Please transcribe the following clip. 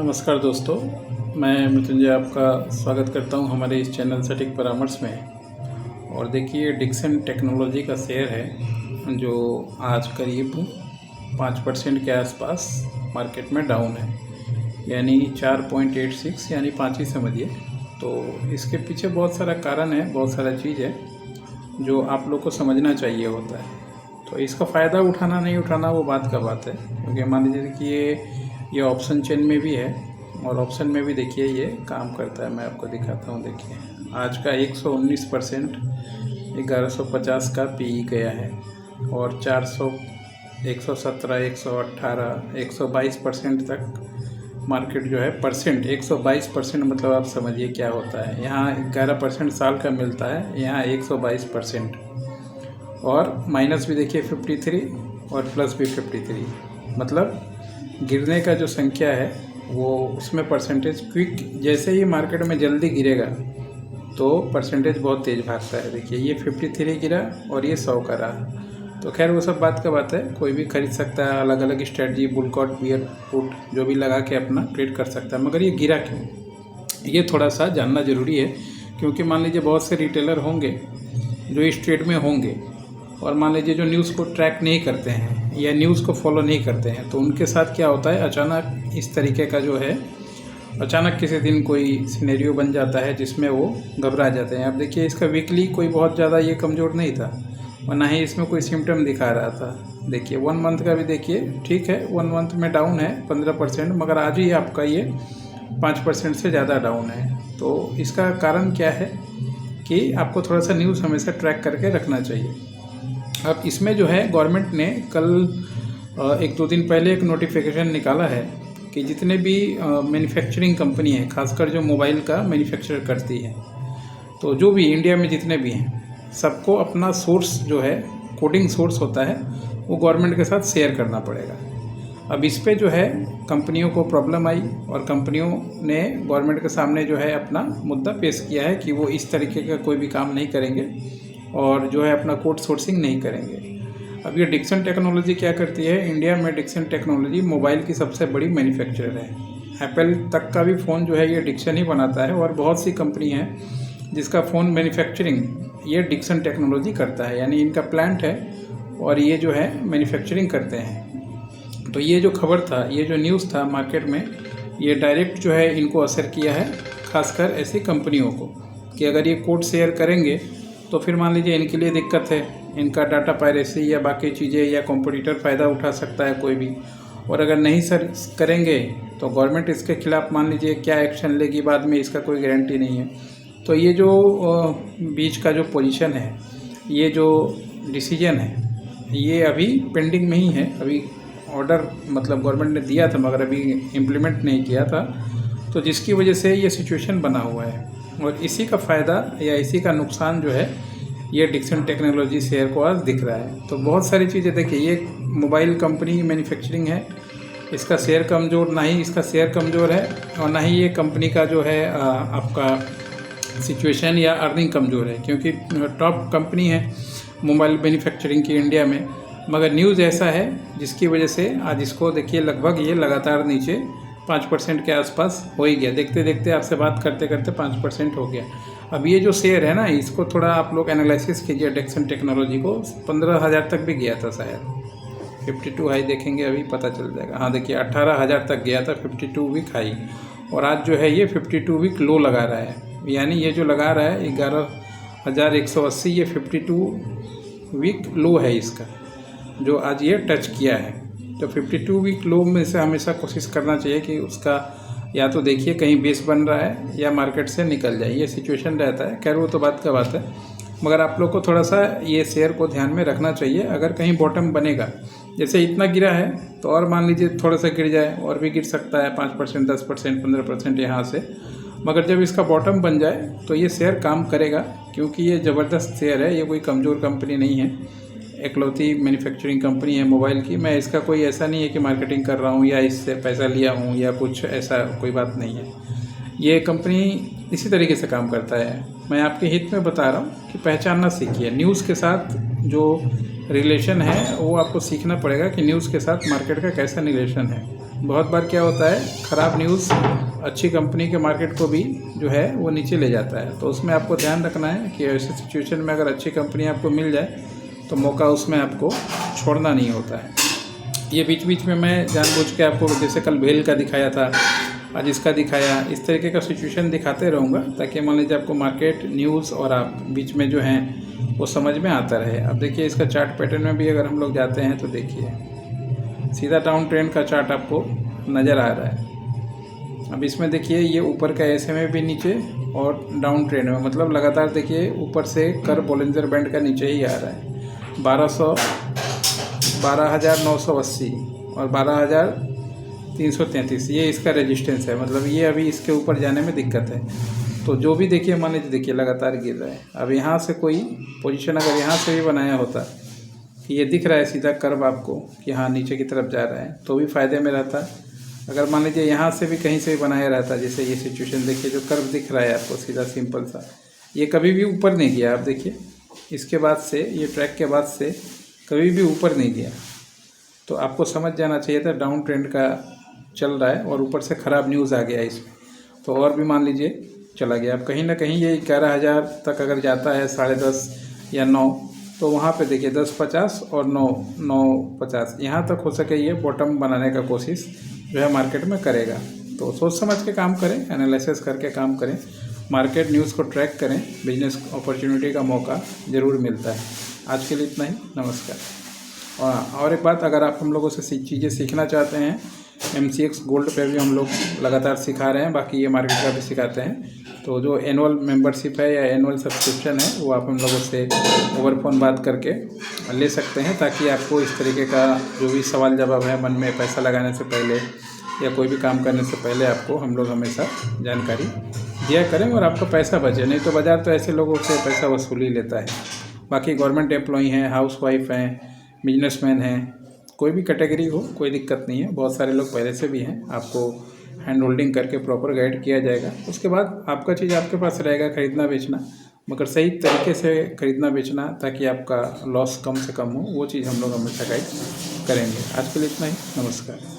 नमस्कार दोस्तों, मैं मृत्युंजय आपका स्वागत करता हूं हमारे इस चैनल सटीक परामर्श में। और देखिए, डिक्सन टेक्नोलॉजी का शेयर है जो आज करीब 5% के आसपास मार्केट में डाउन है, यानी 4.86 यानी 5 ही समझिए। तो इसके पीछे बहुत सारा कारण है, बहुत सारा चीज़ है जो आप लोग को समझना चाहिए होता है। तो इसका फ़ायदा उठाना नहीं उठाना वो बात का बात है, क्योंकि मान लीजिए कि ये ऑप्शन चेन में भी है और ऑप्शन में भी देखिए ये काम करता है। मैं आपको दिखाता हूँ। देखिए, आज का 119% 1150 का पीई गया है और 400 117 118 122% तक मार्केट जो है परसेंट 122% मतलब आप समझिए क्या होता है। यहाँ 11% साल का मिलता है, यहाँ 122%। और माइनस भी देखिए 53 और प्लस भी 53, मतलब गिरने का जो संख्या है वो उसमें परसेंटेज क्विक, जैसे ही मार्केट में जल्दी गिरेगा तो परसेंटेज बहुत तेज़ भागता है। देखिए, ये 53 गिरा और ये 100 का रहा। तो खैर वो सब बात का बात है, कोई भी खरीद सकता है, अलग अलग स्ट्रेटजी बुलकॉट बियर पुट जो भी लगा के अपना ट्रेड कर सकता है। मगर ये गिरा क्यों, ये थोड़ा सा जानना ज़रूरी है। क्योंकि मान लीजिए बहुत से रिटेलर होंगे जो इस ट्रेड में होंगे और मान लीजिए जो न्यूज़ को ट्रैक नहीं करते हैं या न्यूज़ को फॉलो नहीं करते हैं, तो उनके साथ क्या होता है, अचानक इस तरीके का जो है, अचानक किसी दिन कोई सिनेरियो बन जाता है जिसमें वो घबरा जाते हैं। अब देखिए, इसका वीकली कोई बहुत ज़्यादा ये कमज़ोर नहीं था और ना ही इसमें कोई सिम्टम दिखा रहा था। देखिए 1 मंथ का भी देखिए, ठीक है 1 मंथ में डाउन है 15%, मगर आज ही आपका ये 5% से ज़्यादा डाउन है। तो इसका कारण क्या है कि आपको थोड़ा सा न्यूज़ हमेशा ट्रैक करके रखना चाहिए। अब इसमें जो है, गवर्नमेंट ने कल 1-2 दिन पहले एक नोटिफिकेशन निकाला है कि जितने भी मैन्युफैक्चरिंग कंपनी है, खासकर जो मोबाइल का मैन्युफैक्चर करती है, तो जो भी इंडिया में जितने भी हैं, सबको अपना सोर्स जो है, कोडिंग सोर्स होता है, वो गवर्नमेंट के साथ शेयर करना पड़ेगा। अब इस पे जो है कंपनियों को प्रॉब्लम आई और कंपनियों ने गवर्नमेंट के सामने जो है अपना मुद्दा पेश किया है कि वो इस तरीके का कोई भी काम नहीं करेंगे और जो है अपना कोड सोर्सिंग नहीं करेंगे। अब ये डिक्सन टेक्नोलॉजी क्या करती है, इंडिया में डिक्सन टेक्नोलॉजी मोबाइल की सबसे बड़ी मैन्युफैक्चरर है। एप्पल तक का भी फ़ोन जो है ये डिक्सन ही बनाता है और बहुत सी कंपनी है जिसका फ़ोन मैन्युफैक्चरिंग ये डिक्सन टेक्नोलॉजी करता है, यानी इनका प्लांट है और ये जो है मैन्युफैक्चरिंग करते हैं। तो ये जो खबर था, ये जो न्यूज़ था मार्केट में, ये डायरेक्ट जो है इनको असर किया है, खासकर ऐसी कंपनियों को, कि अगर ये कोड शेयर करेंगे तो फिर मान लीजिए इनके लिए दिक्कत है, इनका डाटा पायरेसी या बाकी चीज़ें या कॉम्पिटिटर फ़ायदा उठा सकता है कोई भी। और अगर नहीं सर करेंगे तो गवर्नमेंट इसके खिलाफ़ मान लीजिए क्या एक्शन लेगी बाद में, इसका कोई गारंटी नहीं है। तो ये जो बीच का जो पोजीशन है, ये जो डिसीजन है, ये अभी पेंडिंग में ही है। अभी ऑर्डर मतलब गवर्नमेंट ने दिया था मगर अभी इम्प्लीमेंट नहीं किया था, तो जिसकी वजह से ये सिचुएशन बना हुआ है। और इसी का फ़ायदा या इसी का नुकसान जो है, ये डिक्सन टेक्नोलॉजी शेयर को आज दिख रहा है। तो बहुत सारी चीज़ें देखिए, ये मोबाइल कंपनी मैन्युफैक्चरिंग है, इसका शेयर कमज़ोर, ना ही इसका शेयर कमज़ोर है और ना ही ये कंपनी का जो है आपका सिचुएशन या अर्निंग कमज़ोर है, क्योंकि टॉप कंपनी है मोबाइल मैन्युफैक्चरिंग की इंडिया में। मगर न्यूज़ ऐसा है जिसकी वजह से आज इसको देखिए लगभग ये लगातार नीचे 5% के आसपास हो ही गया। देखते देखते आपसे बात करते करते 5% हो गया। अब ये जो शेयर है ना, इसको थोड़ा आप लोग एनालिसिस कीजिए। डिक्सन टेक्नोलॉजी को 15,000 तक भी गया था शायद, 52 हाई देखेंगे अभी पता चल जाएगा। हाँ देखिए, 18,000 तक गया था 52 वीक हाई, और आज जो है ये 52 वीक लो लगा रहा है। यानी ये जो लगा रहा है 11,180, ये 52 वीक लो है इसका, जो आज ये टच किया है। तो 52 वीक लो में से हमेशा कोशिश करना चाहिए कि उसका या तो देखिए कहीं बेस बन रहा है या मार्केट से निकल जाए, ये सिचुएशन रहता है। खैर वो तो बात का बात है, मगर आप लोग को थोड़ा सा ये शेयर को ध्यान में रखना चाहिए। अगर कहीं बॉटम बनेगा, जैसे इतना गिरा है, तो और मान लीजिए थोड़ा सा गिर जाए, और भी गिर सकता है 5%, 10%, 15% यहाँ से। मगर जब इसका बॉटम बन जाए तो ये शेयर काम करेगा, क्योंकि ये ज़बरदस्त शेयर है, ये कोई कमज़ोर कंपनी नहीं है, एकलौती मैन्युफैक्चरिंग कंपनी है मोबाइल की। मैं इसका कोई ऐसा नहीं है कि मार्केटिंग कर रहा हूँ या इससे पैसा लिया हूँ या कुछ ऐसा कोई बात नहीं है। ये कंपनी इसी तरीके से काम करता है। मैं आपके हित में बता रहा हूँ कि पहचानना सीखिए। न्यूज़ के साथ जो रिलेशन है वो आपको सीखना पड़ेगा कि न्यूज़ के साथ मार्केट का कैसा रिलेशन है। बहुत बार क्या होता है, ख़राब न्यूज़ अच्छी कंपनी के मार्केट को भी जो है वो नीचे ले जाता है। तो उसमें आपको ध्यान रखना है कि ऐसे सिचुएशन में अगर अच्छी कंपनी आपको मिल जाए तो मौका उसमें आपको छोड़ना नहीं होता है। ये बीच बीच में मैं जानबूझ के आपको, जैसे कल भेल का दिखाया था, आज इसका दिखाया, इस तरीके का सिचुएशन दिखाते रहूँगा ताकि मान लीजिए आपको मार्केट न्यूज़ और आप बीच में जो हैं वो समझ में आता रहे। अब देखिए इसका चार्ट पैटर्न में भी अगर हम लोग जाते हैं तो देखिए सीधा डाउन ट्रेंड का चार्ट आपको नज़र आ रहा है। अब इसमें देखिए ये ऊपर का ऐसे में भी नीचे और डाउन ट्रेंड में, मतलब लगातार देखिए ऊपर से कर बोलिंजर बैंड का नीचे ही आ रहा है। 12,980 और 12,333 ये इसका रेजिस्टेंस है, मतलब ये अभी इसके ऊपर जाने में दिक्कत है। तो जो भी देखिए मान लीजिए देखिए लगातार गिर रहा है। अब यहाँ से कोई पोजीशन अगर यहाँ से भी बनाया होता कि ये दिख रहा है सीधा कर्व आपको कि हाँ नीचे की तरफ जा रहा है तो भी फ़ायदे में रहता। अगर मान लीजिए यहाँ से भी कहीं से भी बनाया रहता, जैसे ये सिचुएशन देखिए जो कर्व दिख रहा है आपको सीधा सिंपल सा, ये कभी भी ऊपर नहीं गया। आप देखिए इसके बाद से ये ट्रैक के बाद से कभी भी ऊपर नहीं गया। तो आपको समझ जाना चाहिए था डाउन ट्रेंड का चल रहा है और ऊपर से ख़राब न्यूज़ आ गया इसमें, तो और भी मान लीजिए चला गया। अब कहीं ना कहीं ये 11,000 तक अगर जाता है 10.5 या 9, तो वहाँ पे देखिए 10.50 और 9.50 यहाँ तक हो सके ये बॉटम बनाने का कोशिश जो है मार्केट में करेगा। तो सोच समझ के काम करें, एनालिसिस करके काम करें, मार्केट न्यूज़ को ट्रैक करें, बिजनेस अपॉर्चुनिटी का मौका ज़रूर मिलता है। आज के लिए इतना ही, नमस्कार। और एक बात, अगर आप हम लोगों से चीज़ें सीखना चाहते हैं, MCX गोल्ड पे भी हम लोग लगातार सिखा रहे हैं, बाकी ये मार्केट का भी सिखाते हैं। तो जो एनुअल मेंबरशिप है या एनुअल सब्सक्रिप्शन है वो आप हम लोगों से ओवर फोन बात करके ले सकते हैं, ताकि आपको इस तरीके का जो भी सवाल जवाब है मन में पैसा लगाने से पहले या कोई भी काम करने से पहले आपको हम लोग हमेशा जानकारी दिया करें और आपका पैसा बचे। नहीं तो बाज़ार तो ऐसे लोगों से पैसा वसूल ही लेता है। बाकी गवर्नमेंट एम्प्लॉई हैं, हाउसवाइफ हैं, बिजनेसमैन हैं, कोई भी कैटेगरी हो, कोई दिक्कत नहीं है। बहुत सारे लोग पहले से भी हैं, आपको हैंड होल्डिंग करके प्रॉपर गाइड किया जाएगा। उसके बाद आपका चीज़ आपके पास रहेगा, खरीदना बेचना, मगर सही तरीके से खरीदना बेचना ताकि आपका लॉस कम से कम हो, वो चीज़ हम लोग हमेशा गाइड करेंगे। आज के लिए इतना ही, नमस्कार।